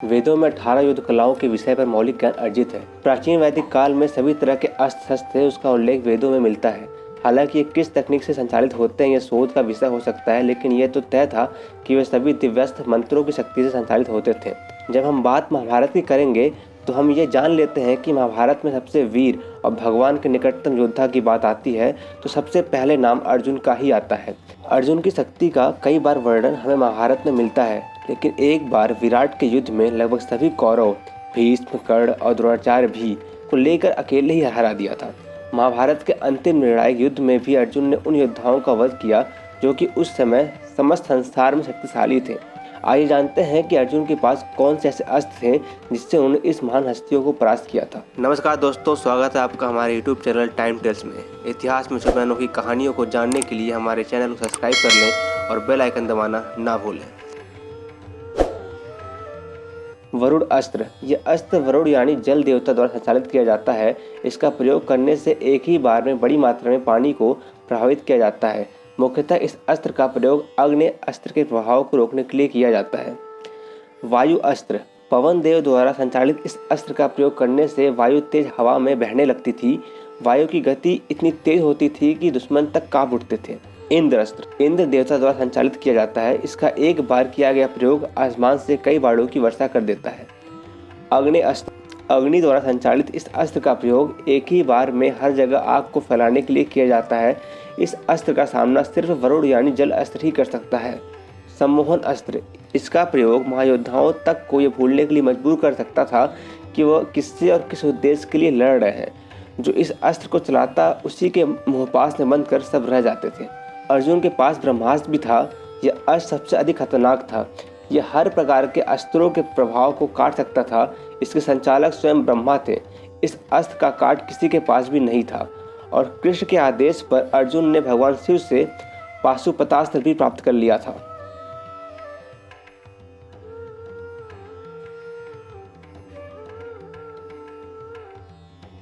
वेदों में 18 युद्ध कलाओं के विषय पर मौलिक ज्ञान अर्जित है। प्राचीन वैदिक काल में सभी तरह के अस्त्र शस्त्र थे, उसका उल्लेख वेदों में मिलता है। हालांकि ये किस तकनीक से संचालित होते हैं यह शोध का विषय हो सकता है, लेकिन यह तो तय था कि वे सभी दिव्यास्त्र मंत्रों की शक्ति से संचालित होते थे। जब हम बात महाभारत की करेंगे तो हम ये जान लेते हैं कि महाभारत में सबसे वीर और भगवान के निकटतम योद्धा की बात आती है तो सबसे पहले नाम अर्जुन का ही आता है। अर्जुन की शक्ति का कई बार वर्णन हमें महाभारत में मिलता है, लेकिन एक बार विराट के युद्ध में लगभग सभी कौरव, भीष्म, कर्ण और द्रोणाचार्य भी को लेकर अकेले ही हरा दिया था। महाभारत के अंतिम निर्णायक युद्ध में भी अर्जुन ने उन योद्धाओं का वध किया जो कि उस समय समस्त संसार में शक्तिशाली थे। आइए जानते हैं कि अर्जुन के पास कौन से ऐसे अस्त्र थे जिससे उन्होंने इस महान हस्तियों को परास्त किया था। नमस्कार दोस्तों, स्वागत है आपका हमारे यूट्यूब चैनल टाइम टेल्स में। इतिहास में छुपी अनोखी कहानियों को जानने के लिए हमारे चैनल को सब्सक्राइब कर लें और बेल आइकन दबाना ना भूलें। वरुण अस्त्र। यह अस्त्र वरुण यानी जल देवता द्वारा संचालित किया जाता है। इसका प्रयोग करने से एक ही बार में बड़ी मात्रा में पानी को प्रभावित किया जाता है। मुख्यतः इस अस्त्र का प्रयोग अग्नि अस्त्र के प्रभाव को रोकने के लिए किया जाता है। वायु अस्त्र। पवन देव द्वारा संचालित इस अस्त्र का प्रयोग करने से वायु तेज हवा में बहने लगती थी। वायु की गति इतनी तेज होती थी कि दुश्मन तक कांप उठते थे। इंद्र अस्त्र। इंद्र देवता द्वारा संचालित किया जाता है। इसका एक बार किया गया प्रयोग आसमान से कई बाणों की वर्षा कर देता है। अग्नि अस्त्र। अग्नि द्वारा संचालित इस अस्त्र का प्रयोग एक ही बार में हर जगह आग को फैलाने के लिए किया जाता है। इस अस्त्र का सामना सिर्फ वरुण यानी जल अस्त्र ही कर सकता है। सम्मोहन अस्त्र। इसका प्रयोग महायोद्धाओं तक को यह भूलने के लिए मजबूर कर सकता था कि वह किससे और किस उद्देश्य के लिए लड़ रहे हैं। जो इस अस्त्र को चलाता उसी के मुंहपास में बंद कर सब रह जाते थे। अर्जुन के पास ब्रह्मास्त्र भी था। यह अस्त्र सबसे अधिक खतरनाक था। यह हर प्रकार के अस्त्रों के प्रभाव को काट सकता था। इसके संचालक स्वयं ब्रह्मा थे। इस अस्त्र का काट किसी के पास भी नहीं था और कृष्ण के आदेश पर अर्जुन ने भगवान शिव से पाशुपतास्त्र भी प्राप्त कर लिया था।